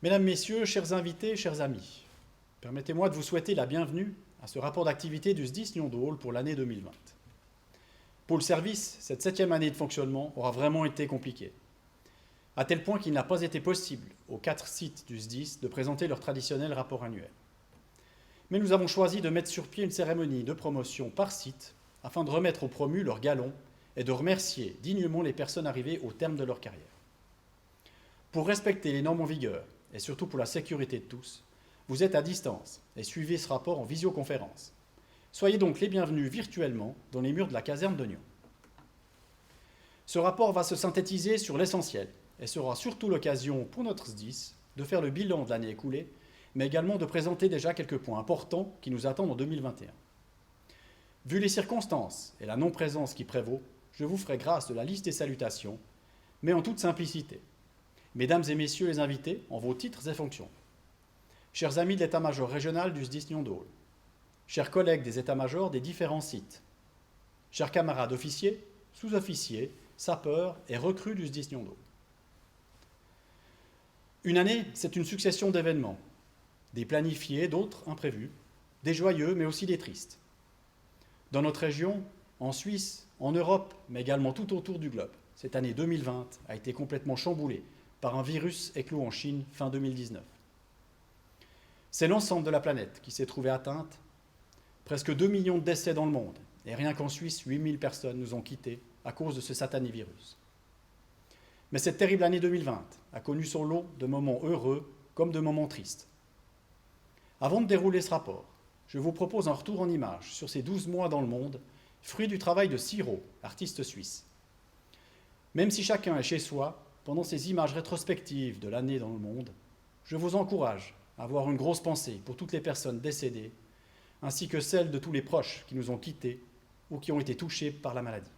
Mesdames, Messieurs, chers invités, chers amis, permettez-moi de vous souhaiter la bienvenue à ce rapport d'activité du SDIS Nyons-de-Waul pour l'année 2020. Pour le service, cette 7e année de fonctionnement aura vraiment été compliquée, à tel point qu'il n'a pas été possible aux 4 sites du SDIS de présenter leur traditionnel rapport annuel. Mais nous avons choisi de mettre sur pied une cérémonie de promotion par site afin de remettre aux promus leurs galons et de remercier dignement les personnes arrivées au terme de leur carrière. Pour respecter les normes en vigueur et surtout pour la sécurité de tous, vous êtes à distance et suivez ce rapport en visioconférence. Soyez donc les bienvenus virtuellement dans les murs de la caserne de Nyons. Ce rapport va se synthétiser sur l'essentiel et sera surtout l'occasion pour notre SDIS de faire le bilan de l'année écoulée, mais également de présenter déjà quelques points importants qui nous attendent en 2021. Vu les circonstances et la non-présence qui prévaut, je vous ferai grâce de la liste des salutations, mais en toute simplicité. Mesdames et messieurs les invités, en vos titres et fonctions. Chers amis de l'état-major régional du SDIS Nyons-de-Waul, chers collègues des états-majors des différents sites, chers camarades officiers, sous-officiers, sapeurs et recrues du SDIS Nyons-de-Waul. Une année, c'est une succession d'événements, des planifiés, d'autres imprévus, des joyeux mais aussi des tristes. Dans notre région, en Suisse, en Europe, mais également tout autour du globe, cette année 2020 a été complètement chamboulée par un virus éclos en Chine fin 2019. C'est l'ensemble de la planète qui s'est trouvée atteinte. Presque 2 millions de décès dans le monde. Et rien qu'en Suisse, 8000 personnes nous ont quittés à cause de ce satané virus. Mais cette terrible année 2020 a connu son lot de moments heureux comme de moments tristes. Avant de dérouler ce rapport, je vous propose un retour en images sur ces 12 mois dans le monde, fruit du travail de Siro, artiste suisse. Même si chacun est chez soi, pendant ces images rétrospectives de l'année dans le monde, je vous encourage à avoir une grosse pensée pour toutes les personnes décédées, ainsi que celles de tous les proches qui nous ont quittés ou qui ont été touchés par la maladie.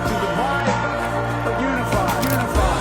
to divide, but unify, unify.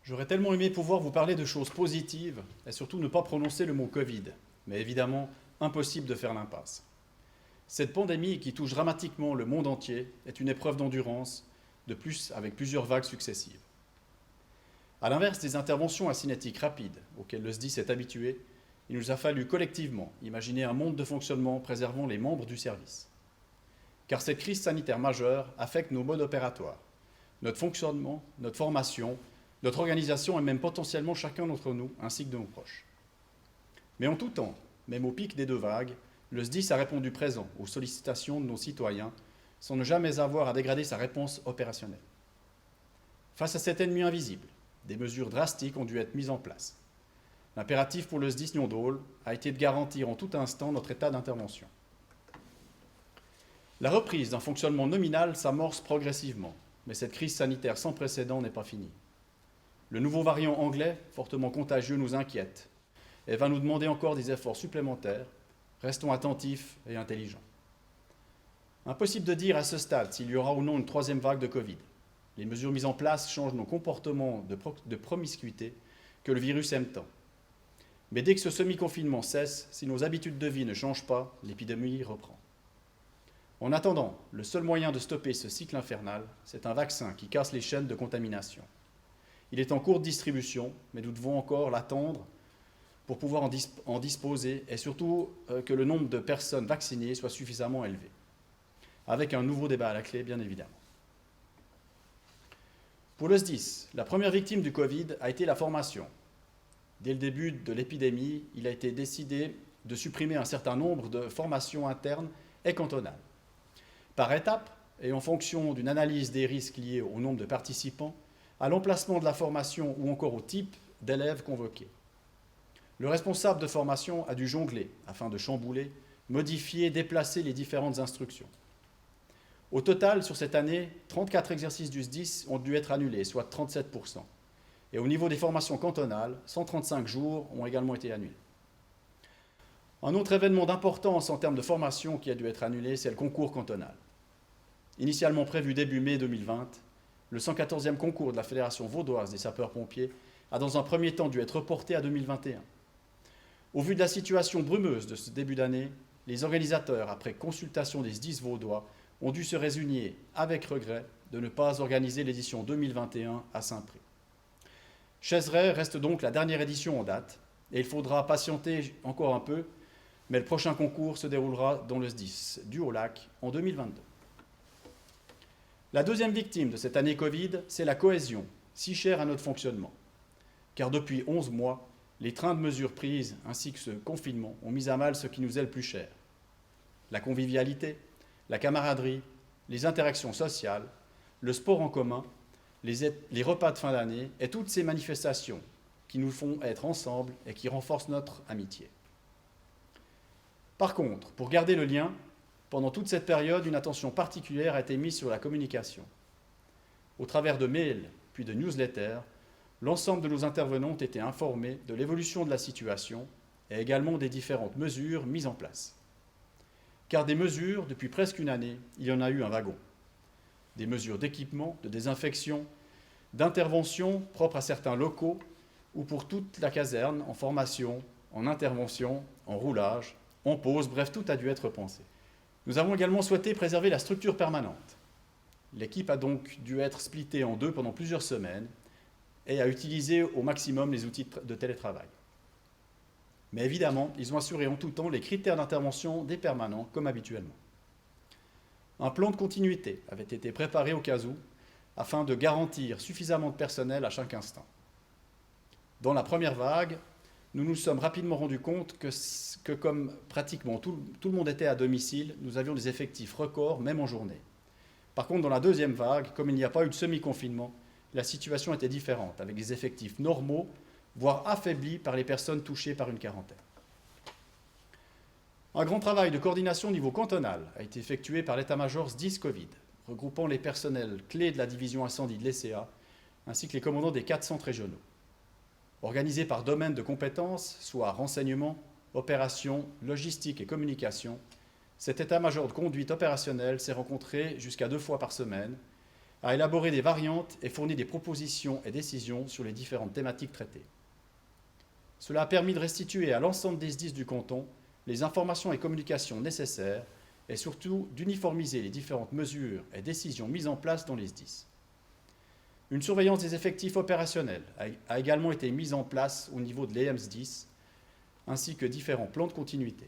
J'aurais tellement aimé pouvoir vous parler de choses positives et surtout ne pas prononcer le mot Covid, mais évidemment, impossible de faire l'impasse. Cette pandémie qui touche dramatiquement le monde entier est une épreuve d'endurance, de plus avec plusieurs vagues successives. À l'inverse des interventions à cinétique rapide auxquelles le SDIS est habitué, il nous a fallu collectivement imaginer un monde de fonctionnement préservant les membres du service. Car cette crise sanitaire majeure affecte nos modes opératoires, notre fonctionnement, notre formation, notre organisation et même potentiellement chacun d'entre nous, ainsi que de nos proches. Mais en tout temps, même au pic des deux vagues, le SDIS a répondu présent aux sollicitations de nos citoyens sans ne jamais avoir à dégrader sa réponse opérationnelle. Face à cet ennemi invisible, des mesures drastiques ont dû être mises en place. L'impératif pour le SDIS Nyons-Dole a été de garantir en tout instant notre état d'intervention. La reprise d'un fonctionnement nominal s'amorce progressivement, mais cette crise sanitaire sans précédent n'est pas finie. Le nouveau variant anglais, fortement contagieux, nous inquiète et va nous demander encore des efforts supplémentaires. Restons attentifs et intelligents. Impossible de dire à ce stade s'il y aura ou non une troisième vague de Covid. Les mesures mises en place changent nos comportements de promiscuité que le virus aime tant. Mais dès que ce semi-confinement cesse, si nos habitudes de vie ne changent pas, l'épidémie reprend. En attendant, le seul moyen de stopper ce cycle infernal, c'est un vaccin qui casse les chaînes de contamination. Il est en cours de distribution, mais nous devons encore l'attendre pour pouvoir en disposer et surtout que le nombre de personnes vaccinées soit suffisamment élevé. Avec un nouveau débat à la clé, bien évidemment. Pour le SDIS, la première victime du Covid a été la formation. Dès le début de l'épidémie, il a été décidé de supprimer un certain nombre de formations internes et cantonales. Par étapes, et en fonction d'une analyse des risques liés au nombre de participants, à l'emplacement de la formation ou encore au type d'élèves convoqués. Le responsable de formation a dû jongler afin de chambouler, modifier, déplacer les différentes instructions. Au total, sur cette année, 34 exercices du SDIS ont dû être annulés, soit 37%. Et au niveau des formations cantonales, 135 jours ont également été annulés. Un autre événement d'importance en termes de formation qui a dû être annulé, c'est le concours cantonal. Initialement prévu début mai 2020, le 114e concours de la Fédération vaudoise des sapeurs-pompiers a dans un premier temps dû être reporté à 2021. Au vu de la situation brumeuse de ce début d'année, les organisateurs, après consultation des SDIS vaudois, ont dû se résigner avec regret de ne pas organiser l'édition 2021 à Saint-Pré. Chaiseray reste donc la dernière édition en date, et il faudra patienter encore un peu, mais le prochain concours se déroulera dans le SDIS du Haut-Lac en 2022. La deuxième victime de cette année Covid, c'est la cohésion, si chère à notre fonctionnement. Car depuis 11 mois, les trains de mesures prises ainsi que ce confinement ont mis à mal ce qui nous est le plus cher. La convivialité, la camaraderie, les interactions sociales, le sport en commun, les repas de fin d'année et toutes ces manifestations qui nous font être ensemble et qui renforcent notre amitié. Par contre, pour garder le lien, pendant toute cette période, une attention particulière a été mise sur la communication. Au travers de mails, puis de newsletters, l'ensemble de nos intervenants ont été informés de l'évolution de la situation et également des différentes mesures mises en place. Car des mesures, depuis presque une année, il y en a eu un wagon. Des mesures d'équipement, de désinfection, d'intervention propres à certains locaux ou pour toute la caserne, en formation, en intervention, en roulage, en pause, bref, tout a dû être pensé. Nous avons également souhaité préserver la structure permanente. L'équipe a donc dû être splittée en deux pendant plusieurs semaines et a utilisé au maximum les outils de télétravail. Mais évidemment, ils ont assuré en tout temps les critères d'intervention des permanents, comme habituellement. Un plan de continuité avait été préparé au cas où, afin de garantir suffisamment de personnel à chaque instant. Dans la première vague, nous nous sommes rapidement rendus compte que comme pratiquement tout le monde était à domicile, nous avions des effectifs records, même en journée. Par contre, dans la deuxième vague, comme il n'y a pas eu de semi-confinement, la situation était différente, avec des effectifs normaux, voire affaiblis par les personnes touchées par une quarantaine. Un grand travail de coordination au niveau cantonal a été effectué par l'état-major SDIS Covid, regroupant les personnels clés de la division incendie de l'ECA, ainsi que les commandants des 4 centres régionaux. Organisés par domaine de compétences, soit renseignement, opération, logistique et communication, cet état-major de conduite opérationnelle s'est rencontré jusqu'à 2 fois par semaine, a élaboré des variantes et fourni des propositions et décisions sur les différentes thématiques traitées. Cela a permis de restituer à l'ensemble des SDIS du canton les informations et communications nécessaires et surtout d'uniformiser les différentes mesures et décisions mises en place dans les SDIS. Une surveillance des effectifs opérationnels a également été mise en place au niveau de l'EM-SDIS, ainsi que différents plans de continuité.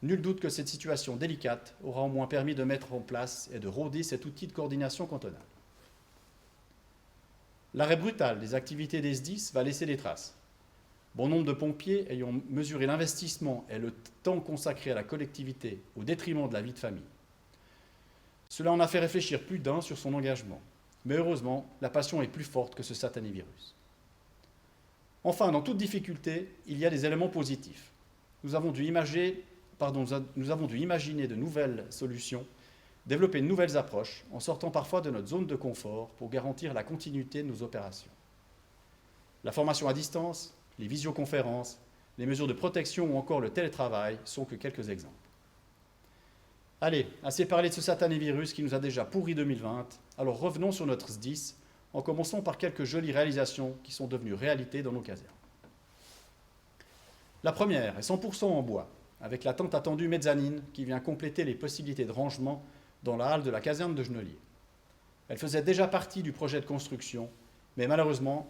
Nul doute que cette situation délicate aura au moins permis de mettre en place et de rôder cet outil de coordination cantonale. L'arrêt brutal des activités des SDIS va laisser des traces. Bon nombre de pompiers ayant mesuré l'investissement et le temps consacré à la collectivité au détriment de la vie de famille. Cela en a fait réfléchir plus d'un sur son engagement. Mais heureusement, la passion est plus forte que ce satané virus. Enfin, dans toute difficulté, il y a des éléments positifs. Nous avons dû imaginer de nouvelles solutions, développer de nouvelles approches, en sortant parfois de notre zone de confort pour garantir la continuité de nos opérations. La formation à distance, les visioconférences, les mesures de protection ou encore le télétravail sont que quelques exemples. Allez, assez parlé de ce satané virus qui nous a déjà pourri 2020, alors revenons sur notre SDIS, en commençant par quelques jolies réalisations qui sont devenues réalité dans nos casernes. La première est 100% en bois, avec la tant attendue mezzanine qui vient compléter les possibilités de rangement dans la halle de la caserne de Genelier. Elle faisait déjà partie du projet de construction, mais malheureusement,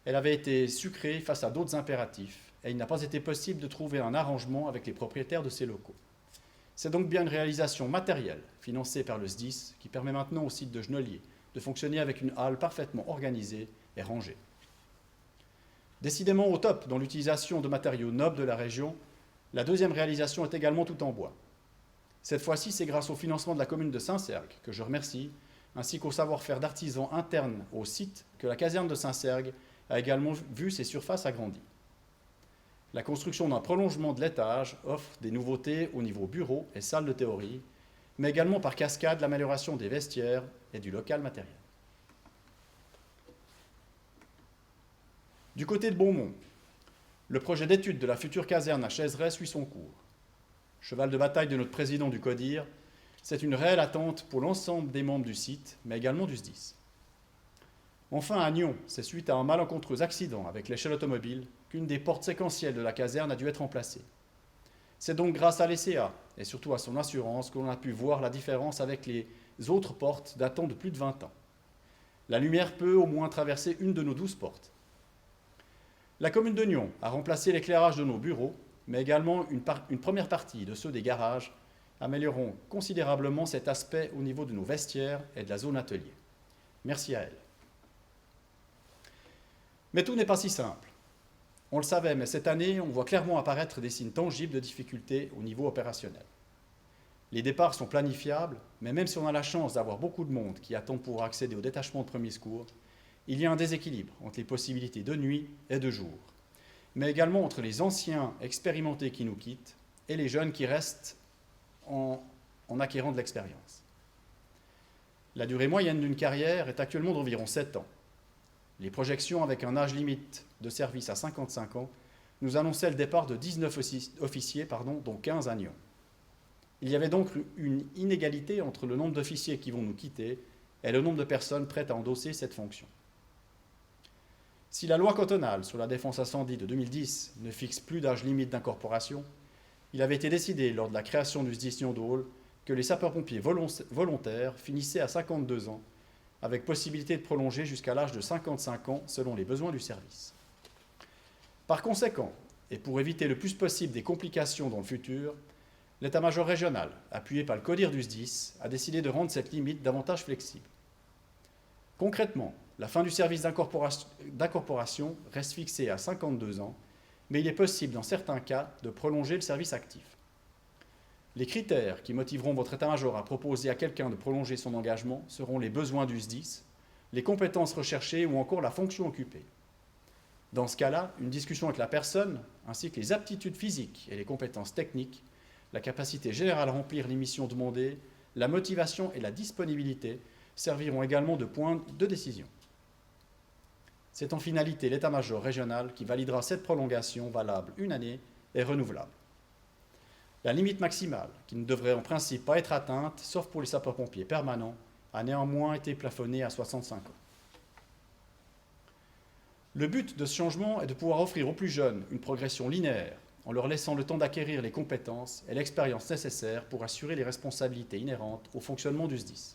elle avait été sucrée face à d'autres impératifs, et il n'a pas été possible de trouver un arrangement avec les propriétaires de ces locaux. C'est donc bien une réalisation matérielle, financée par le SDIS, qui permet maintenant au site de Genelier de fonctionner avec une halle parfaitement organisée et rangée. Décidément au top dans l'utilisation de matériaux nobles de la région, la deuxième réalisation est également tout en bois. Cette fois-ci, c'est grâce au financement de la commune de Saint-Sergue, que je remercie, ainsi qu'au savoir-faire d'artisans internes au site, que la caserne de Saint-Sergue a également vu ses surfaces agrandies. La construction d'un prolongement de l'étage offre des nouveautés au niveau bureau et salle de théorie, mais également par cascade l'amélioration des vestiaires et du local matériel. Du côté de Beaumont, le projet d'étude de la future caserne à Chaiseray suit son cours. Cheval de bataille de notre président du CODIR, c'est une réelle attente pour l'ensemble des membres du site, mais également du SDIS. Enfin, à Nyon, c'est suite à un malencontreux accident avec l'échelle automobile qu'une des portes séquentielles de la caserne a dû être remplacée. C'est donc grâce à l'ECA et surtout à son assurance qu'on a pu voir la différence avec les autres portes datant de plus de 20 ans. La lumière peut au moins traverser une de nos 12 portes. La commune de Nyon a remplacé l'éclairage de nos bureaux, mais également une première partie de ceux des garages, améliorant considérablement cet aspect au niveau de nos vestiaires et de la zone atelier. Merci à elle. Mais tout n'est pas si simple. On le savait, mais cette année, on voit clairement apparaître des signes tangibles de difficultés au niveau opérationnel. Les départs sont planifiables, mais même si on a la chance d'avoir beaucoup de monde qui attend pour accéder au détachement de premiers secours, il y a un déséquilibre entre les possibilités de nuit et de jour, mais également entre les anciens expérimentés qui nous quittent et les jeunes qui restent en acquérant de l'expérience. La durée moyenne d'une carrière est actuellement d'environ 7 ans. Les projections avec un âge limite de service à 55 ans nous annonçaient le départ de 19 officiers, dont 15 à Nyon. Il y avait donc une inégalité entre le nombre d'officiers qui vont nous quitter et le nombre de personnes prêtes à endosser cette fonction. Si la loi cantonale sur la défense incendie de 2010 ne fixe plus d'âge limite d'incorporation, il avait été décidé lors de la création du SDIS Nyons-d'Aule que les sapeurs-pompiers volontaires finissaient à 52 ans, avec possibilité de prolonger jusqu'à l'âge de 55 ans selon les besoins du service. Par conséquent, et pour éviter le plus possible des complications dans le futur, l'état-major régional, appuyé par le CODIR du SDIS, a décidé de rendre cette limite davantage flexible. Concrètement, la fin du service d'incorporation reste fixée à 52 ans, mais il est possible dans certains cas de prolonger le service actif. Les critères qui motiveront votre état-major à proposer à quelqu'un de prolonger son engagement seront les besoins du SDIS, les compétences recherchées ou encore la fonction occupée. Dans ce cas-là, une discussion avec la personne, ainsi que les aptitudes physiques et les compétences techniques, la capacité générale à remplir les missions demandées, la motivation et la disponibilité serviront également de point de décision. C'est en finalité l'état-major régional qui validera cette prolongation valable une année et renouvelable. La limite maximale, qui ne devrait en principe pas être atteinte, sauf pour les sapeurs-pompiers permanents, a néanmoins été plafonnée à 65 ans. Le but de ce changement est de pouvoir offrir aux plus jeunes une progression linéaire, en leur laissant le temps d'acquérir les compétences et l'expérience nécessaires pour assurer les responsabilités inhérentes au fonctionnement du SDIS.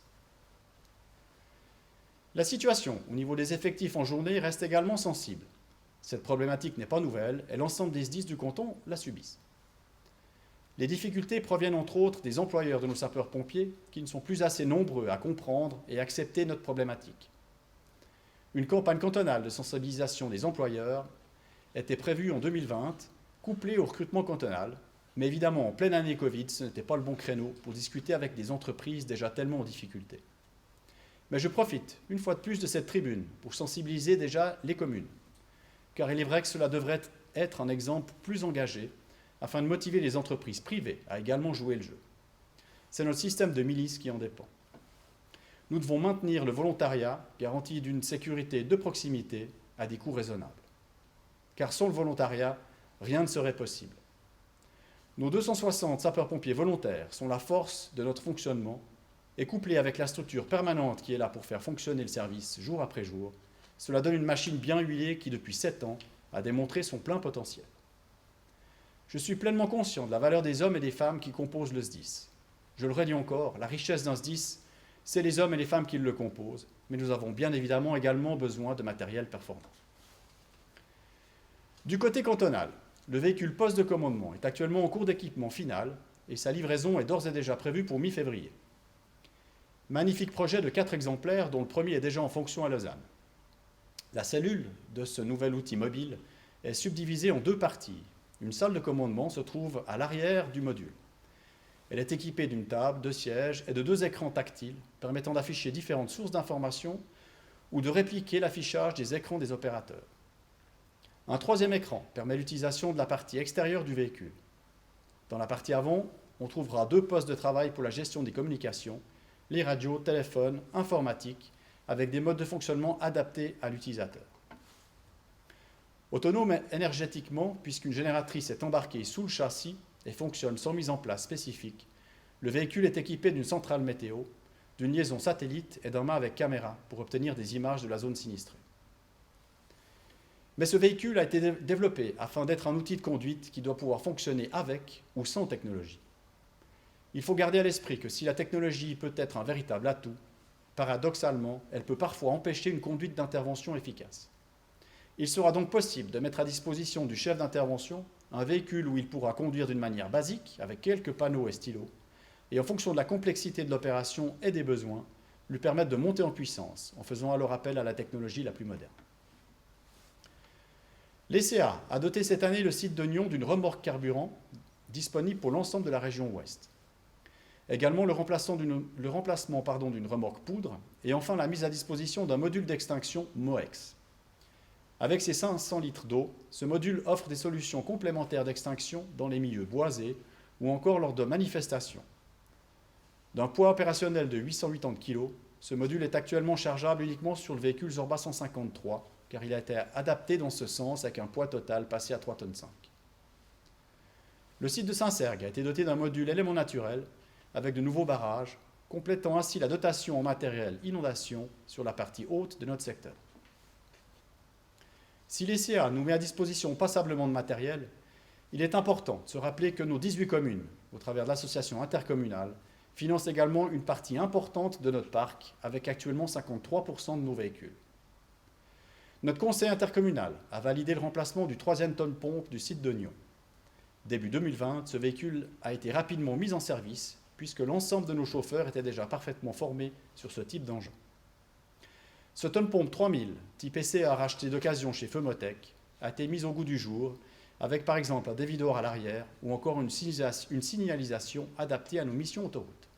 La situation au niveau des effectifs en journée reste également sensible. Cette problématique n'est pas nouvelle et l'ensemble des SDIS du canton la subissent. Les difficultés proviennent entre autres des employeurs de nos sapeurs-pompiers qui ne sont plus assez nombreux à comprendre et accepter notre problématique. Une campagne cantonale de sensibilisation des employeurs était prévue en 2020, couplée au recrutement cantonal, mais évidemment en pleine année Covid, ce n'était pas le bon créneau pour discuter avec des entreprises déjà tellement en difficulté. Mais je profite une fois de plus de cette tribune pour sensibiliser déjà les communes, car il est vrai que cela devrait être un exemple plus engagé afin de motiver les entreprises privées à également jouer le jeu. C'est notre système de milice qui en dépend. Nous devons maintenir le volontariat, garantie d'une sécurité de proximité à des coûts raisonnables. Car sans le volontariat, rien ne serait possible. Nos 260 sapeurs-pompiers volontaires sont la force de notre fonctionnement et couplés avec la structure permanente qui est là pour faire fonctionner le service jour après jour, cela donne une machine bien huilée qui, depuis 7 ans, a démontré son plein potentiel. Je suis pleinement conscient de la valeur des hommes et des femmes qui composent le SDIS. Je le redis encore, la richesse d'un SDIS, c'est les hommes et les femmes qui le composent, mais nous avons bien évidemment également besoin de matériel performant. Du côté cantonal, le véhicule poste de commandement est actuellement en cours d'équipement final et sa livraison est d'ores et déjà prévue pour mi-février. Magnifique projet de 4 exemplaires dont le premier est déjà en fonction à Lausanne. La cellule de ce nouvel outil mobile est subdivisée en 2 parties. Une salle de commandement se trouve à l'arrière du module. Elle est équipée d'une table, de sièges et de 2 écrans tactiles permettant d'afficher différentes sources d'informations ou de répliquer l'affichage des écrans des opérateurs. Un 3e écran permet l'utilisation de la partie extérieure du véhicule. Dans la partie avant, on trouvera 2 postes de travail pour la gestion des communications, les radios, téléphones, informatique, avec des modes de fonctionnement adaptés à l'utilisateur. Autonome énergétiquement, puisqu'une génératrice est embarquée sous le châssis et fonctionne sans mise en place spécifique, le véhicule est équipé d'une centrale météo, d'une liaison satellite et d'un mât avec caméra pour obtenir des images de la zone sinistrée. Mais ce véhicule a été développé afin d'être un outil de conduite qui doit pouvoir fonctionner avec ou sans technologie. Il faut garder à l'esprit que si la technologie peut être un véritable atout, paradoxalement, elle peut parfois empêcher une conduite d'intervention efficace. Il sera donc possible de mettre à disposition du chef d'intervention un véhicule où il pourra conduire d'une manière basique, avec quelques panneaux et stylos, et en fonction de la complexité de l'opération et des besoins, lui permettre de monter en puissance, en faisant alors appel à la technologie la plus moderne. L'ECA a doté cette année le site de Nyon d'une remorque carburant disponible pour l'ensemble de la région ouest. Également le remplacement d'une remorque poudre et enfin la mise à disposition d'un module d'extinction MOEX. Avec ses 500 litres d'eau, ce module offre des solutions complémentaires d'extinction dans les milieux boisés ou encore lors de manifestations. D'un poids opérationnel de 880 kg, ce module est actuellement chargeable uniquement sur le véhicule Zorba 153, car il a été adapté dans ce sens avec un poids total passé à 3,5 tonnes. Le site de Saint-Sergue a été doté d'un module élément naturel avec de nouveaux barrages, complétant ainsi la dotation en matériel inondation sur la partie haute de notre secteur. Si l'ECA nous met à disposition passablement de matériel, il est important de se rappeler que nos 18 communes, au travers de l'association intercommunale, financent également une partie importante de notre parc, avec actuellement 53% de nos véhicules. Notre conseil intercommunal a validé le remplacement du 3e tonne-pompe du site de Nyon. Début 2020, ce véhicule a été rapidement mis en service, puisque l'ensemble de nos chauffeurs étaient déjà parfaitement formés sur ce type d'engin. Ce tonne-pompe 3000, type ECA racheté d'occasion chez Femotech, a été mis au goût du jour avec par exemple un dévideur à l'arrière ou encore une signalisation adaptée à nos missions autoroute.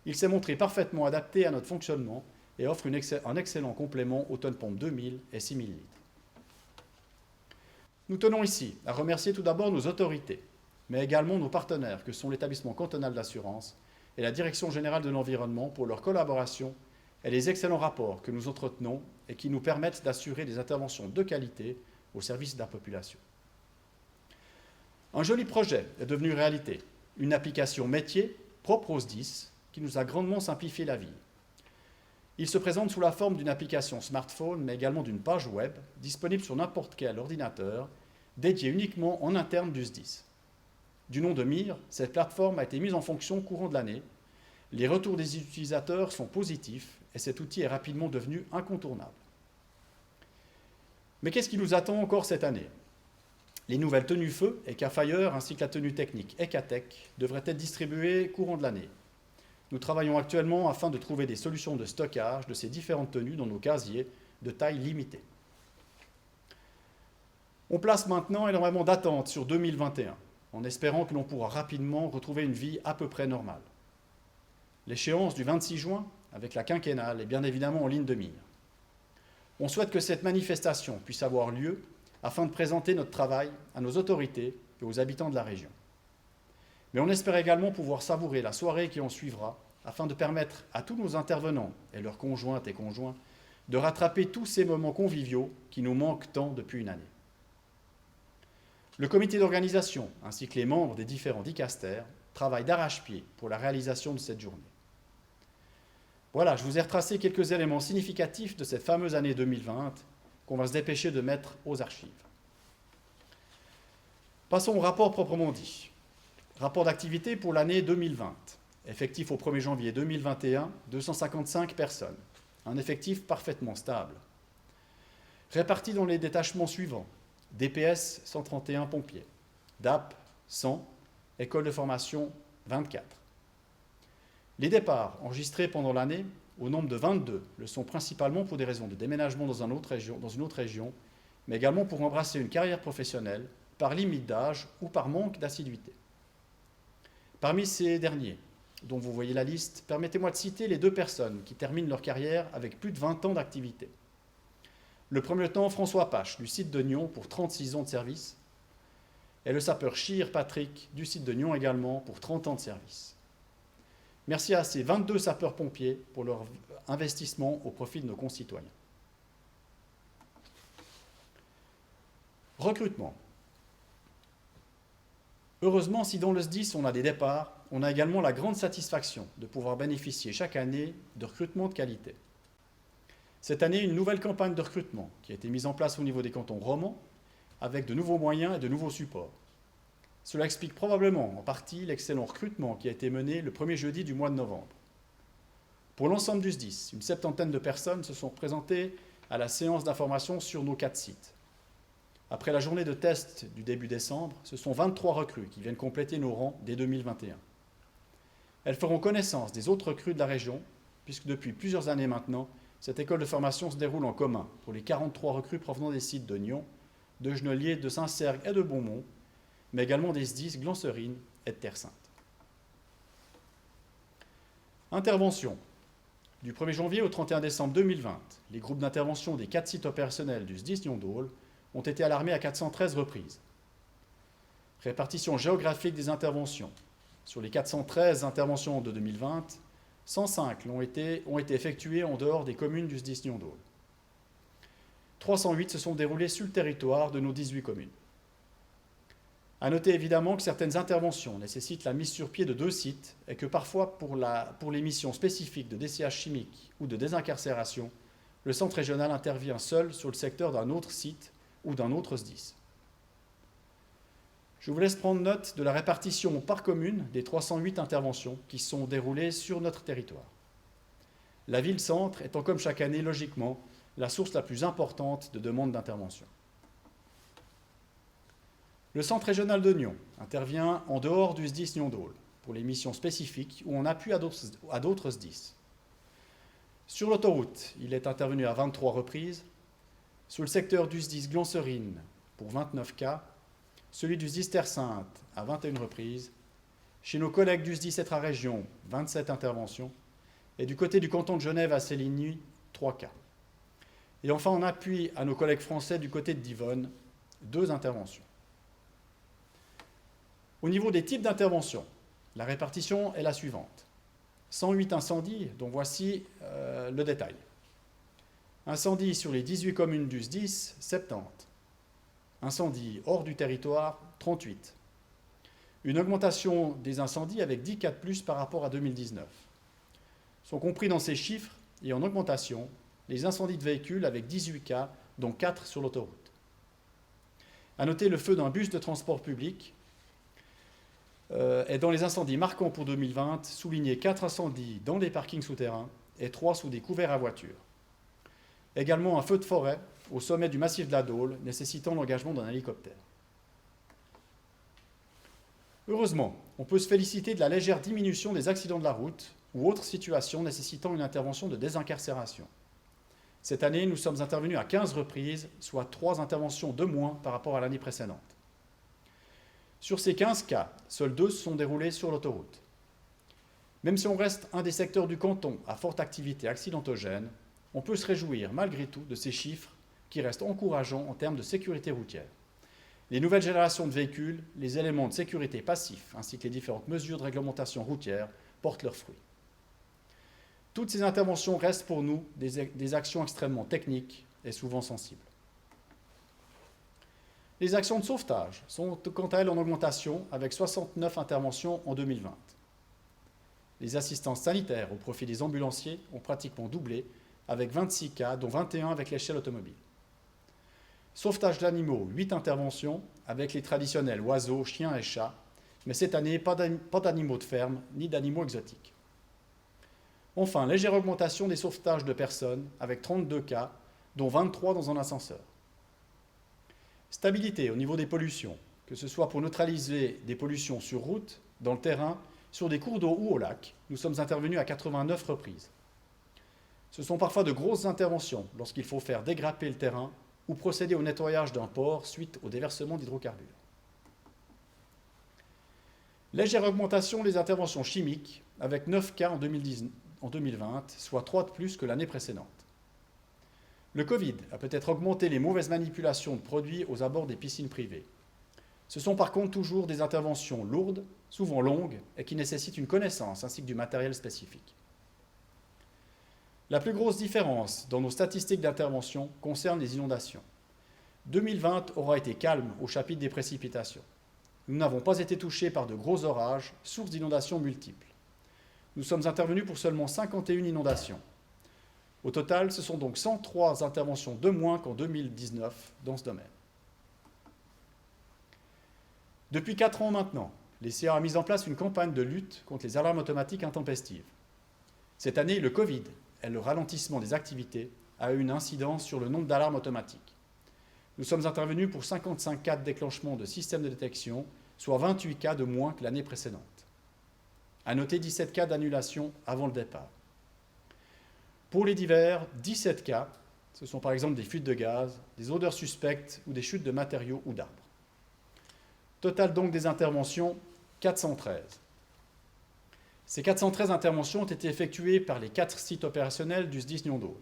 Il s'est montré parfaitement adapté à notre fonctionnement et offre un excellent complément aux tonnes pompe 2000 et 6000 litres. Nous tenons ici à remercier tout d'abord nos autorités, mais également nos partenaires que sont l'établissement cantonal d'assurance et la Direction générale de l'environnement pour leur collaboration et les excellents rapports que nous entretenons et qui nous permettent d'assurer des interventions de qualité au service de la population. Un joli projet est devenu réalité, une application métier propre au SDIS qui nous a grandement simplifié la vie. Il se présente sous la forme d'une application smartphone, mais également d'une page web disponible sur n'importe quel ordinateur, dédiée uniquement en interne du SDIS. Du nom de MIR, cette plateforme a été mise en fonction courant de l'année. Les retours des utilisateurs sont positifs et cet outil est rapidement devenu incontournable. Mais qu'est-ce qui nous attend encore cette année ? Les nouvelles tenues feu, ECAFIRE, ainsi que la tenue technique ECATEC devraient être distribuées courant de l'année. Nous travaillons actuellement afin de trouver des solutions de stockage de ces différentes tenues dans nos casiers de taille limitée. On place maintenant énormément d'attentes sur 2021, en espérant que l'on pourra rapidement retrouver une vie à peu près normale. L'échéance du 26 juin, avec la quinquennale, est bien évidemment en ligne de mire. On souhaite que cette manifestation puisse avoir lieu afin de présenter notre travail à nos autorités et aux habitants de la région. Mais on espère également pouvoir savourer la soirée qui en suivra afin de permettre à tous nos intervenants et leurs conjointes et conjoints de rattraper tous ces moments conviviaux qui nous manquent tant depuis une année. Le comité d'organisation ainsi que les membres des différents dicastères travaillent d'arrache-pied pour la réalisation de cette journée. Voilà, je vous ai retracé quelques éléments significatifs de cette fameuse année 2020 qu'on va se dépêcher de mettre aux archives. Passons au rapport proprement dit. Rapport d'activité pour l'année 2020. Effectif au 1er janvier 2021, 255 personnes. Un effectif parfaitement stable. Répartis dans les détachements suivants. DPS, 131 pompiers. DAP, 100. École de formation, 24. Les départs enregistrés pendant l'année, au nombre de 22, le sont principalement pour des raisons de déménagement dans une autre région, mais également pour embrasser une carrière professionnelle, par limite d'âge ou par manque d'assiduité. Parmi ces derniers, dont vous voyez la liste, permettez-moi de citer les 2 personnes qui terminent leur carrière avec plus de 20 ans d'activité. Le premier temps, François Pache, du site de Nyon, pour 36 ans de service, et le sapeur Chir Patrick, du site de Nyon également, pour 30 ans de service. Merci à ces 22 sapeurs-pompiers pour leur investissement au profit de nos concitoyens. Recrutement. Heureusement, si dans le SDIS on a des départs, on a également la grande satisfaction de pouvoir bénéficier chaque année de recrutement de qualité. Cette année, une nouvelle campagne de recrutement qui a été mise en place au niveau des cantons romans, avec de nouveaux moyens et de nouveaux supports. Cela explique probablement en partie l'excellent recrutement qui a été mené le premier jeudi du mois de novembre. Pour l'ensemble du SDIS, une 70aine de personnes se sont présentées à la séance d'information sur nos 4 sites. Après la journée de test du début décembre, ce sont 23 recrues qui viennent compléter nos rangs dès 2021. Elles feront connaissance des autres recrues de la région, puisque depuis plusieurs années maintenant, cette école de formation se déroule en commun pour les 43 recrues provenant des sites de Nyon, de Genelier, de Saint-Cergue et de Beaumont, mais également des SDIS, Glanserine et de Terre-Sainte. Intervention. Du 1er janvier au 31 décembre 2020, les groupes d'intervention des 4 sites opérationnels du SDIS Nyon-Dôle ont été alarmés à 413 reprises. Répartition géographique des interventions. Sur les 413 interventions de 2020, 105 ont été effectuées en dehors des communes du SDIS Nyon-Dôle. 308 se sont déroulées sur le territoire de nos 18 communes. À noter évidemment que certaines interventions nécessitent la mise sur pied de 2 sites et que parfois pour les missions spécifiques de DCH chimique ou de désincarcération, le centre régional intervient seul sur le secteur d'un autre site ou d'un autre SDIS. Je vous laisse prendre note de la répartition par commune des 308 interventions qui sont déroulées sur notre territoire. La ville-centre étant comme chaque année logiquement la source la plus importante de demandes d'intervention. Le centre régional de Nyon intervient en dehors du SDIS Nyon-Dôle pour les missions spécifiques ou en appui à d'autres SDIS. Sur l'autoroute, il est intervenu à 23 reprises. Sur le secteur du SDIS Glanserine pour 29 cas celui du SDIS Terre Sainte à 21 reprises, chez nos collègues du SDIS Etra-Région, 27 interventions, et du côté du canton de Genève à Séligny, 3 cas. Et enfin, en appui à nos collègues français du côté de Divonne, 2 interventions. Au niveau des types d'interventions, la répartition est la suivante. 108 incendies, dont voici le détail. Incendies sur les 18 communes du SDIS, 70. Incendies hors du territoire, 38. Une augmentation des incendies avec 10 cas de plus par rapport à 2019. Sont compris dans ces chiffres et en augmentation les incendies de véhicules avec 18 cas, dont 4 sur l'autoroute. À noter le feu d'un bus de transport public et dans les incendies marquants pour 2020, souligner 4 incendies dans des parkings souterrains et 3 sous des couverts à voitures. Également un feu de forêt au sommet du massif de la Dôle, nécessitant l'engagement d'un hélicoptère. Heureusement, on peut se féliciter de la légère diminution des accidents de la route ou autres situations nécessitant une intervention de désincarcération. Cette année, nous sommes intervenus à 15 reprises, soit 3 interventions de moins par rapport à l'année précédente. Sur ces 15 cas, seuls 2 se sont déroulés sur l'autoroute. Même si on reste un des secteurs du canton à forte activité accidentogène, on peut se réjouir malgré tout de ces chiffres qui restent encourageants en termes de sécurité routière. Les nouvelles générations de véhicules, les éléments de sécurité passifs ainsi que les différentes mesures de réglementation routière portent leurs fruits. Toutes ces interventions restent pour nous des actions extrêmement techniques et souvent sensibles. Les actions de sauvetage sont quant à elles en augmentation avec 69 interventions en 2020. Les assistances sanitaires au profit des ambulanciers ont pratiquement doublé avec 26 cas, dont 21 avec l'échelle automobile. Sauvetage d'animaux, 8 interventions avec les traditionnels oiseaux, chiens et chats, mais cette année, pas d'animaux de ferme ni d'animaux exotiques. Enfin, légère augmentation des sauvetages de personnes avec 32 cas, dont 23 dans un ascenseur. Stabilité au niveau des pollutions, que ce soit pour neutraliser des pollutions sur route, dans le terrain, sur des cours d'eau ou au lac, nous sommes intervenus à 89 reprises. Ce sont parfois de grosses interventions lorsqu'il faut faire dégrapper le terrain ou procéder au nettoyage d'un port suite au déversement d'hydrocarbures. Légère augmentation des interventions chimiques avec 9 cas en 2020, soit 3 de plus que l'année précédente. Le Covid a peut-être augmenté les mauvaises manipulations de produits aux abords des piscines privées. Ce sont par contre toujours des interventions lourdes, souvent longues, et qui nécessitent une connaissance ainsi que du matériel spécifique. La plus grosse différence dans nos statistiques d'intervention concerne les inondations. 2020 aura été calme au chapitre des précipitations. Nous n'avons pas été touchés par de gros orages, source d'inondations multiples. Nous sommes intervenus pour seulement 51 inondations. Au total, ce sont donc 103 interventions de moins qu'en 2019 dans ce domaine. Depuis 4 ans maintenant, l'ECA a mis en place une campagne de lutte contre les alarmes automatiques intempestives. Cette année, le Covid et le ralentissement des activités a eu une incidence sur le nombre d'alarmes automatiques. Nous sommes intervenus pour 55 cas de déclenchement de système de détection, soit 28 cas de moins que l'année précédente. À noter 17 cas d'annulation avant le départ. Pour les divers, 17 cas, ce sont par exemple des fuites de gaz, des odeurs suspectes ou des chutes de matériaux ou d'arbres. Total donc des interventions, 413. Ces 413 interventions ont été effectuées par les 4 sites opérationnels du SDIS Nyon-Dôle.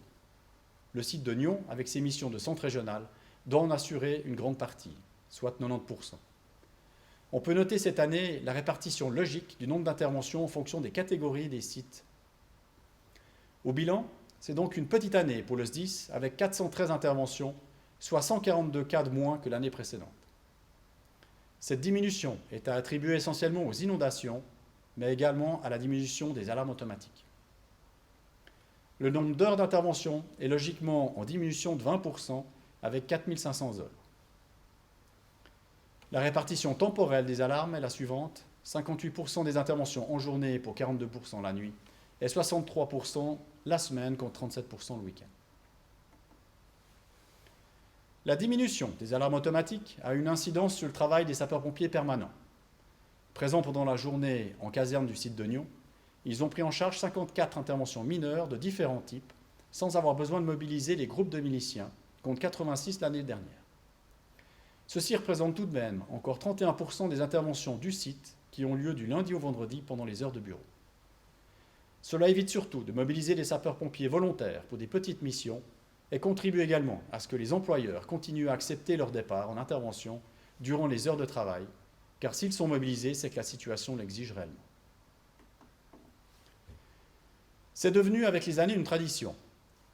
Le site de Nyon, avec ses missions de centre régional, doit en assurer une grande partie, soit 90%. On peut noter cette année la répartition logique du nombre d'interventions en fonction des catégories des sites. Au bilan, c'est donc une petite année pour le SDIS avec 413 interventions, soit 142 cas de moins que l'année précédente. Cette diminution est à attribuer essentiellement aux inondations, mais également à la diminution des alarmes automatiques. Le nombre d'heures d'intervention est logiquement en diminution de 20% avec 4500 heures. La répartition temporelle des alarmes est la suivante, 58% des interventions en journée pour 42% la nuit et 63% la semaine contre 37% le week-end. La diminution des alarmes automatiques a une incidence sur le travail des sapeurs-pompiers permanents. Présents pendant la journée en caserne du site de Nyon, ils ont pris en charge 54 interventions mineures de différents types, sans avoir besoin de mobiliser les groupes de miliciens, contre 86 l'année dernière. Ceci représente tout de même encore 31% des interventions du site qui ont lieu du lundi au vendredi pendant les heures de bureau. Cela évite surtout de mobiliser des sapeurs-pompiers volontaires pour des petites missions et contribue également à ce que les employeurs continuent à accepter leur départ en intervention durant les heures de travail, car s'ils sont mobilisés, c'est que la situation l'exige réellement. C'est devenu avec les années une tradition.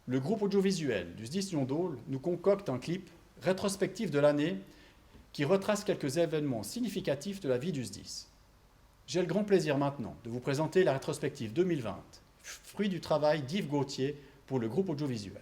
Le groupe audiovisuel du SDIS Lyon-Dôle nous concocte un clip rétrospectif de l'année qui retrace quelques événements significatifs de la vie du SDIS. J'ai le grand plaisir maintenant de vous présenter la rétrospective 2020, fruit du travail d'Yves Gauthier pour le groupe audiovisuel.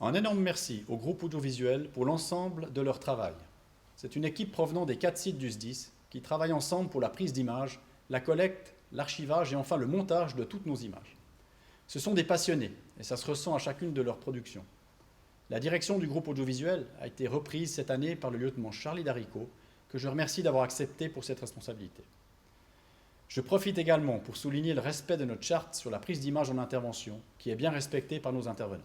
Un énorme merci au groupe audiovisuel pour l'ensemble de leur travail. C'est une équipe provenant des 4 sites du SDIS qui travaille ensemble pour la prise d'images, la collecte, l'archivage et enfin le montage de toutes nos images. Ce sont des passionnés et ça se ressent à chacune de leurs productions. La direction du groupe audiovisuel a été reprise cette année par le lieutenant Charlie Darico, que je remercie d'avoir accepté pour cette responsabilité. Je profite également pour souligner le respect de notre charte sur la prise d'image en intervention, qui est bien respectée par nos intervenants.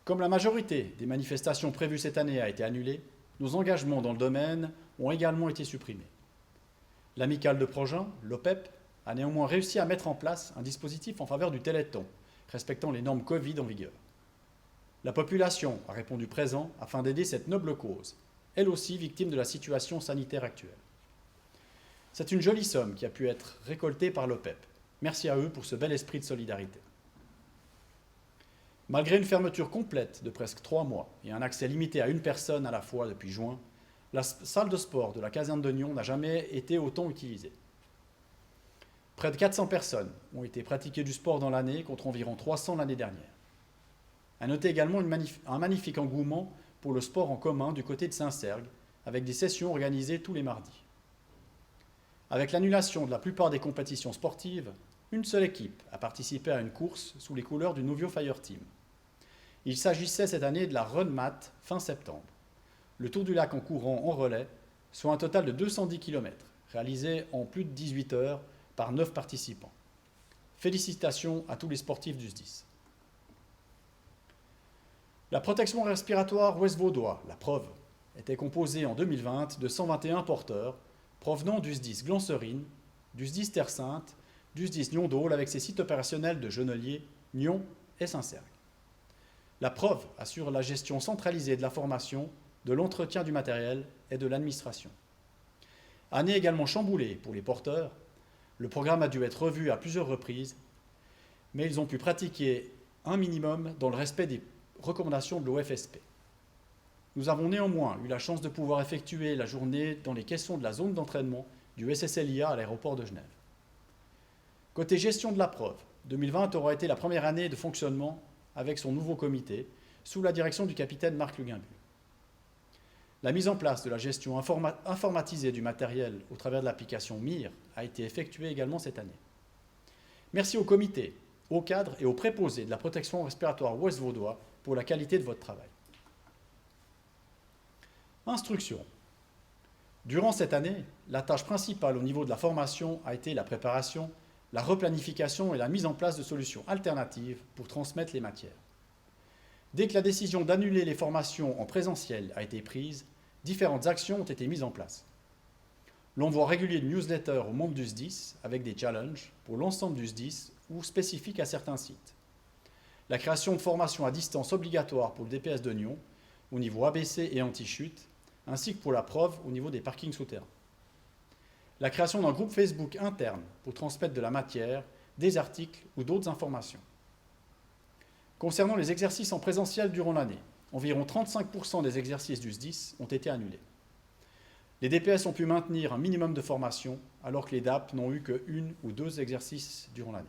Comme la majorité des manifestations prévues cette année a été annulée, nos engagements dans le domaine ont également été supprimés. L'amicale de Progin, l'OPEP, a néanmoins réussi à mettre en place un dispositif en faveur du Téléthon, respectant les normes Covid en vigueur. La population a répondu présent afin d'aider cette noble cause, elle aussi victime de la situation sanitaire actuelle. C'est une jolie somme qui a pu être récoltée par l'OPEP. Merci à eux pour ce bel esprit de solidarité. Malgré une fermeture complète de presque 3 mois et un accès limité à une personne à la fois depuis juin, la salle de sport de la caserne de Nyon n'a jamais été autant utilisée. Près de 400 personnes ont été pratiquées du sport dans l'année contre environ 300 l'année dernière. À noter également un magnifique engouement pour le sport en commun du côté de Saint-Sergue, avec des sessions organisées tous les mardis. Avec l'annulation de la plupart des compétitions sportives, une seule équipe a participé à une course sous les couleurs du Novio Fire Team. Il s'agissait cette année de la Run Mat fin septembre, le tour du lac en courant en relais, soit un total de 210 km, réalisé en plus de 18 heures par 9 participants. Félicitations à tous les sportifs du SDIS. La protection respiratoire ouest-vaudois, la PROV, était composée en 2020 de 121 porteurs provenant du SDIS Glancerine, du SDIS Terre Sainte, du SDIS Nyon-Dôle avec ses sites opérationnels de Genelier, Nyon et Saint-Sergue. La PROV assure la gestion centralisée de la formation, de l'entretien du matériel et de l'administration. Année également chamboulée pour les porteurs, le programme a dû être revu à plusieurs reprises, mais ils ont pu pratiquer un minimum dans le respect des recommandations de l'OFSP. Nous avons néanmoins eu la chance de pouvoir effectuer la journée dans les caissons de la zone d'entraînement du SSLIA à l'aéroport de Genève. Côté gestion de la PROV, 2020 aura été la première année de fonctionnement avec son nouveau comité, sous la direction du capitaine Marc Luguinbu. La mise en place de la gestion informatisée du matériel au travers de l'application MIR a été effectuée également cette année. Merci au comité, aux cadres et aux préposés de la protection respiratoire ouest-vaudois pour la qualité de votre travail. Instruction. Durant cette année, la tâche principale au niveau de la formation a été la préparation, la replanification et la mise en place de solutions alternatives pour transmettre les matières. Dès que la décision d'annuler les formations en présentiel a été prise, différentes actions ont été mises en place. L'envoi régulier de newsletters aux membres du SDIS avec des challenges pour l'ensemble du SDIS ou spécifiques à certains sites. La création de formations à distance obligatoires pour le DPS de Nyon au niveau ABC et anti-chute, ainsi que pour la PROV au niveau des parkings souterrains. La création d'un groupe Facebook interne pour transmettre de la matière, des articles ou d'autres informations. Concernant les exercices en présentiel durant l'année, environ 35% des exercices du SDIS ont été annulés. Les DPS ont pu maintenir un minimum de formation, alors que les DAP n'ont eu que 1 ou 2 exercices durant l'année.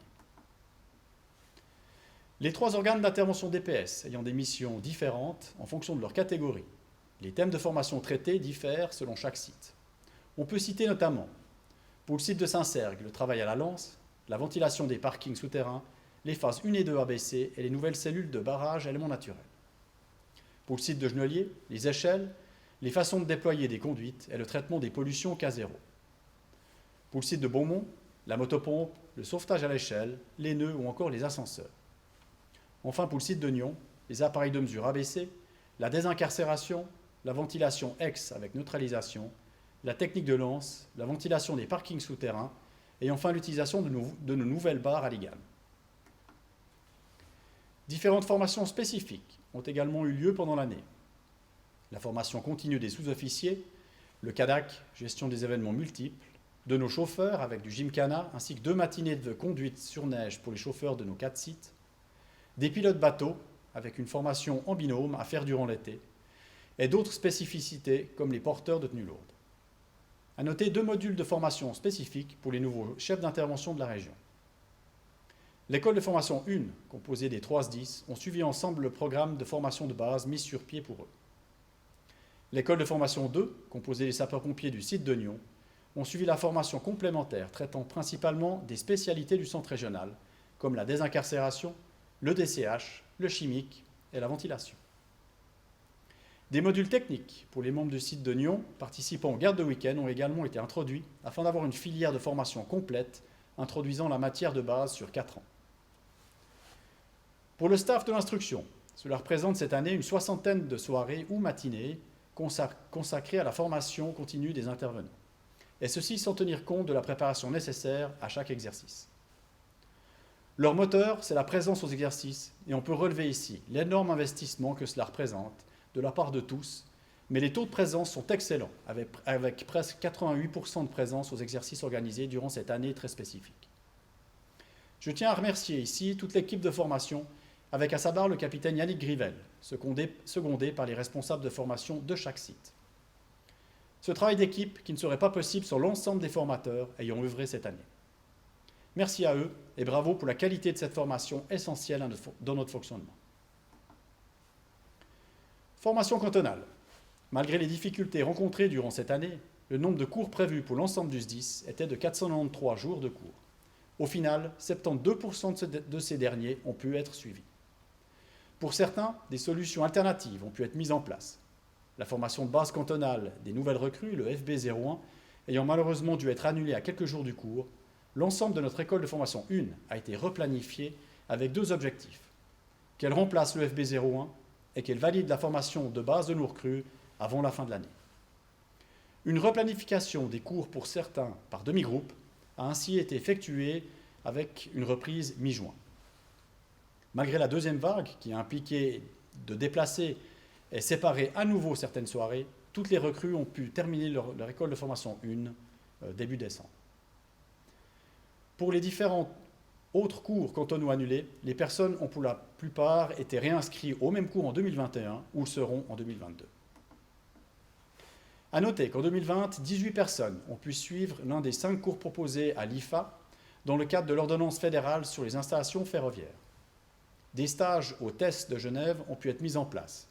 Les 3 organes d'intervention DPS ayant des missions différentes en fonction de leur catégorie. Les thèmes de formation traités diffèrent selon chaque site. On peut citer notamment, pour le site de Saint-Sergue, le travail à la lance, la ventilation des parkings souterrains, les phases 1 et 2 ABC et les nouvelles cellules de barrage à éléments naturels. Pour le site de Genelier, les échelles, les façons de déployer des conduites et le traitement des pollutions K0. Pour le site de Beaumont, la motopompe, le sauvetage à l'échelle, les nœuds ou encore les ascenseurs. Enfin, pour le site de Nyon, les appareils de mesure ABC, la désincarcération, la ventilation X avec neutralisation, la technique de lance, la ventilation des parkings souterrains et enfin l'utilisation de nos nouvelles barres à Ligane. Différentes formations spécifiques ont également eu lieu pendant l'année. La formation continue des sous-officiers, le CADAC, gestion des événements multiples, de nos chauffeurs avec du gymkhana ainsi que 2 matinées de conduite sur neige pour les chauffeurs de nos 4 sites, des pilotes bateaux avec une formation en binôme à faire durant l'été, et d'autres spécificités comme les porteurs de tenues lourdes. À noter 2 modules de formation spécifiques pour les nouveaux chefs d'intervention de la région. L'école de formation 1, composée des 3 SDIS, ont suivi ensemble le programme de formation de base mis sur pied pour eux. L'école de formation 2, composée des sapeurs-pompiers du site de Nyon, ont suivi la formation complémentaire traitant principalement des spécialités du centre régional, comme la désincarcération, le DCH, le chimique et la ventilation. Des modules techniques pour les membres du site de Nyon participant aux gardes de week-end ont également été introduits afin d'avoir une filière de formation complète introduisant la matière de base sur 4 ans. Pour le staff de l'instruction, cela représente cette année une 60aine de soirées ou matinées consacrées à la formation continue des intervenants, et ceci sans tenir compte de la préparation nécessaire à chaque exercice. Leur moteur, c'est la présence aux exercices, et on peut relever ici l'énorme investissement que cela représente de la part de tous, mais les taux de présence sont excellents, avec presque 88% de présence aux exercices organisés durant cette année très spécifique. Je tiens à remercier ici toute l'équipe de formation, avec à sa barre le capitaine Yannick Grivel, secondé par les responsables de formation de chaque site. Ce travail d'équipe qui ne serait pas possible sans l'ensemble des formateurs ayant œuvré cette année. Merci à eux et bravo pour la qualité de cette formation essentielle dans notre fonctionnement. Formation cantonale. Malgré les difficultés rencontrées durant cette année, le nombre de cours prévus pour l'ensemble du SDIS était de 493 jours de cours. Au final, 72% de ces derniers ont pu être suivis. Pour certains, des solutions alternatives ont pu être mises en place. La formation de base cantonale des nouvelles recrues, le FB01, ayant malheureusement dû être annulée à quelques jours du cours, l'ensemble de notre école de formation 1 a été replanifiée avec 2 objectifs. Qu'elle remplace le FB01 et qu'elle valide la formation de base de nos recrues avant la fin de l'année. Une replanification des cours pour certains par demi-groupe a ainsi été effectuée avec une reprise mi-juin. Malgré la deuxième vague qui a impliqué de déplacer et séparer à nouveau certaines soirées, toutes les recrues ont pu terminer leur école de formation 1 début décembre. Pour les différents autres cours cantonaux annulés, les personnes ont pour la plupart été réinscrites au même cours en 2021 ou seront en 2022. A noter qu'en 2020, 18 personnes ont pu suivre l'un des 5 cours proposés à l'IFA dans le cadre de l'ordonnance fédérale sur les installations ferroviaires. Des stages au TES de Genève ont pu être mis en place.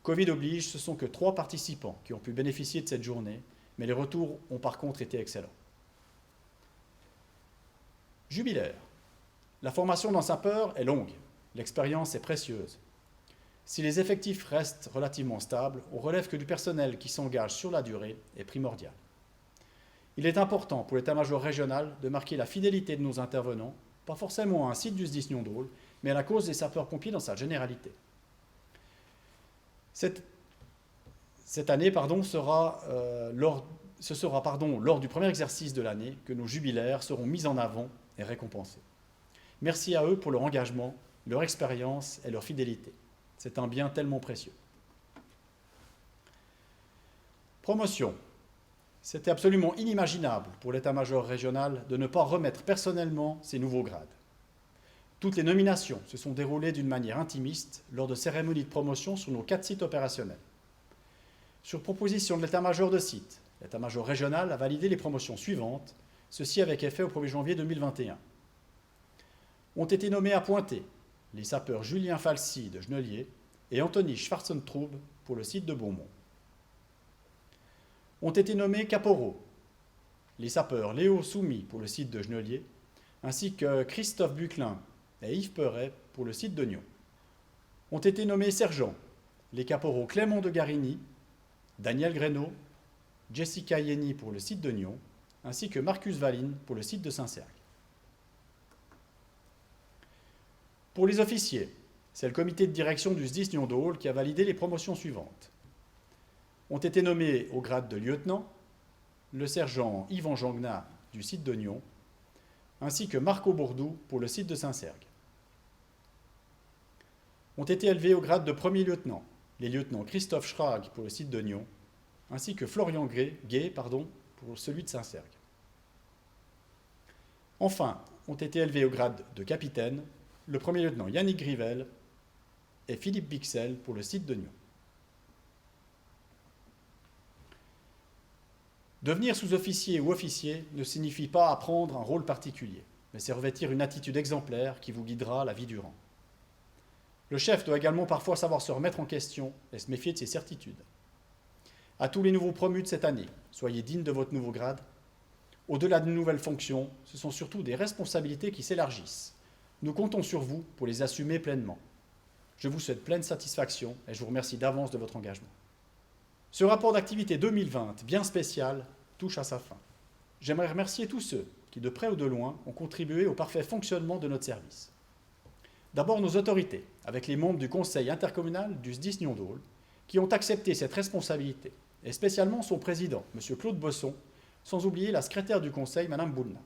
Covid oblige, ce ne sont que 3 participants qui ont pu bénéficier de cette journée, mais les retours ont par contre été excellents. Jubilaire. La formation d'un sapeur est longue, l'expérience est précieuse. Si les effectifs restent relativement stables, on relève que du personnel qui s'engage sur la durée est primordial. Il est important pour l'état-major régional de marquer la fidélité de nos intervenants, pas forcément à un site du SDIS Nyon-Dole, mais à la cause des sapeurs-pompiers dans sa généralité. Cette année, ce sera lors du premier exercice de l'année que nos jubilaires seront mis en avant et récompensés. Merci à eux pour leur engagement, leur expérience et leur fidélité. C'est un bien tellement précieux. Promotion. C'était absolument inimaginable pour l'état-major régional de ne pas remettre personnellement ces nouveaux grades. Toutes les nominations se sont déroulées d'une manière intimiste lors de cérémonies de promotion sur nos 4 sites opérationnels. Sur proposition de l'état-major de site, l'état-major régional a validé les promotions suivantes, ceci avec effet au 1er janvier 2021. Ont été nommés à Pointé les sapeurs Julien Falsi de Genelier et Anthony Schwarzentraub pour le site de Beaumont. Ont été nommés caporaux les sapeurs Léo Soumy pour le site de Genelier, ainsi que Christophe Buclin et Yves Perret pour le site de Nyon. Ont été nommés sergents les caporaux Clément de Garigny, Daniel Greno, Jessica Yeni pour le site de Nyon, ainsi que Marcus Valine pour le site de Saint-Cergue. Pour les officiers, c'est le comité de direction du SDIS Nyon-Dole qui a validé les promotions suivantes. Ont été nommés au grade de lieutenant le sergent Yvan Jangnat du site de Nyon, ainsi que Marco Bourdou pour le site de Saint-Cergue. Ont été élevés au grade de premier lieutenant les lieutenants Christophe Schrag pour le site de Nyon, ainsi que Florian Gay pour celui de Saint-Cergue. Enfin, ont été élevés au grade de capitaine le premier lieutenant Yannick Grivel et Philippe Bixel pour le site de Nyon. Devenir sous-officier ou officier ne signifie pas apprendre un rôle particulier. mais c'est revêtir une attitude exemplaire qui vous guidera la vie durant. Le chef doit également parfois savoir se remettre en question et se méfier de ses certitudes. À tous les nouveaux promus de cette année, soyez dignes de votre nouveau grade. Au-delà d'une nouvelle fonction, ce sont surtout des responsabilités qui s'élargissent. Nous comptons sur vous pour les assumer pleinement. Je vous souhaite pleine satisfaction et je vous remercie d'avance de votre engagement. Ce rapport d'activité 2020, bien spécial, touche à sa fin. J'aimerais remercier tous ceux qui, de près ou de loin, ont contribué au parfait fonctionnement de notre service. D'abord nos autorités, avec les membres du conseil intercommunal du SDIS Nyons-d'Aul, qui ont accepté cette responsabilité, et spécialement son président, M. Claude Bosson, sans oublier la secrétaire du conseil, Mme Boulna.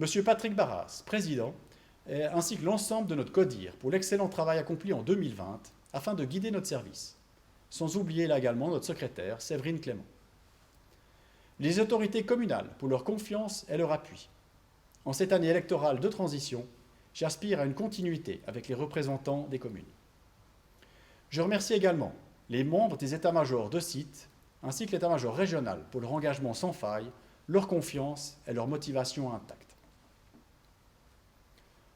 M. Patrick Barras, président, ainsi que l'ensemble de notre CODIR pour l'excellent travail accompli en 2020 afin de guider notre service, sans oublier là également notre secrétaire, Séverine Clément. Les autorités communales pour leur confiance et leur appui. En cette année électorale de transition, j'aspire à une continuité avec les représentants des communes. Je remercie également les membres des états-majors de site ainsi que l'état-major régional pour leur engagement sans faille, leur confiance et leur motivation intacte.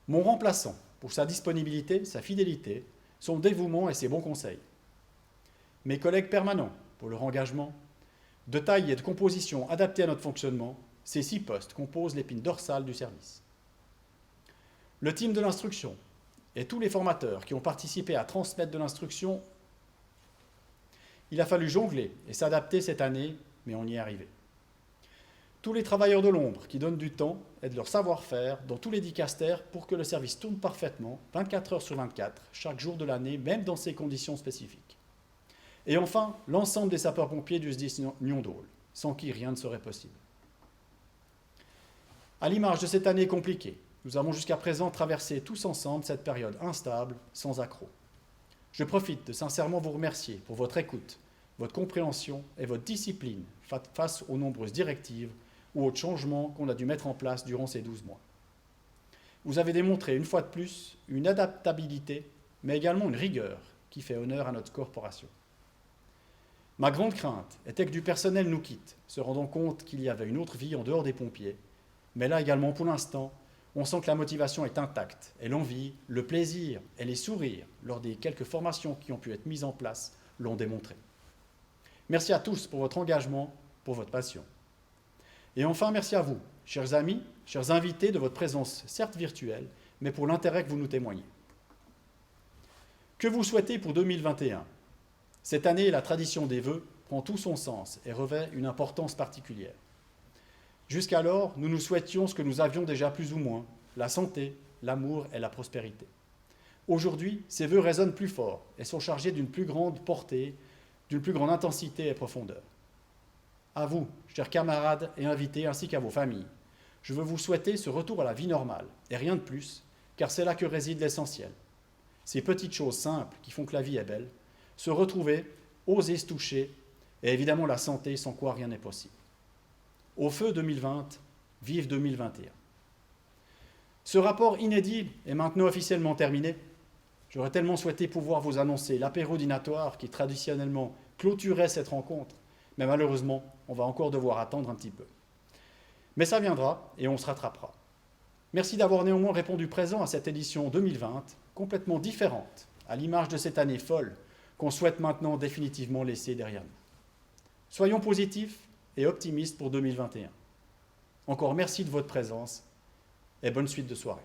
Mon remplaçant pour sa disponibilité, sa fidélité, son dévouement et ses bons conseils. Mes collègues permanents pour leur engagement, de taille et de composition adaptées à notre fonctionnement, ces 6 postes composent l'épine dorsale du service. Le team de l'instruction et tous les formateurs qui ont participé à transmettre de l'instruction, il a fallu jongler et s'adapter cette année, mais on y est arrivé. Tous les travailleurs de l'ombre qui donnent du temps et de leur savoir-faire dans tous les dicastères pour que le service tourne parfaitement, 24 heures sur 24, chaque jour de l'année, même dans ces conditions spécifiques. Et enfin, l'ensemble des sapeurs-pompiers du SDIS Nyons-d'Aul, sans qui rien ne serait possible. À l'image de cette année compliquée, nous avons jusqu'à présent traversé tous ensemble cette période instable, sans accroc. Je profite de sincèrement vous remercier pour votre écoute, votre compréhension et votre discipline face aux nombreuses directives ou autres changements qu'on a dû mettre en place durant ces 12 mois. Vous avez démontré une fois de plus une adaptabilité, mais également une rigueur qui fait honneur à notre corporation. Ma grande crainte était que du personnel nous quitte, se rendant compte qu'il y avait une autre vie en dehors des pompiers, mais là également pour l'instant, on sent que la motivation est intacte et l'envie, le plaisir et les sourires lors des quelques formations qui ont pu être mises en place l'ont démontré. Merci à tous pour votre engagement, pour votre passion. Et enfin, merci à vous, chers amis, chers invités, de votre présence certes virtuelle, mais pour l'intérêt que vous nous témoignez. Que vous souhaitez pour 2021 ? Cette année, la tradition des vœux prend tout son sens et revêt une importance particulière. Jusqu'alors, nous nous souhaitions ce que nous avions déjà plus ou moins, la santé, l'amour et la prospérité. Aujourd'hui, ces vœux résonnent plus fort et sont chargés d'une plus grande portée, d'une plus grande intensité et profondeur. À vous, chers camarades et invités, ainsi qu'à vos familles, je veux vous souhaiter ce retour à la vie normale, et rien de plus, car c'est là que réside l'essentiel. Ces petites choses simples qui font que la vie est belle, se retrouver, oser se toucher, et évidemment la santé sans quoi rien n'est possible. Au feu 2020, vive 2021. Ce rapport inédit est maintenant officiellement terminé. J'aurais tellement souhaité pouvoir vous annoncer l'apéro dînatoire qui traditionnellement clôturait cette rencontre, mais malheureusement, on va encore devoir attendre un petit peu. Mais ça viendra et on se rattrapera. Merci d'avoir néanmoins répondu présent à cette édition 2020, complètement différente, à l'image de cette année folle qu'on souhaite maintenant définitivement laisser derrière nous. Soyons positifs et optimistes pour 2021. Encore merci de votre présence et bonne suite de soirée.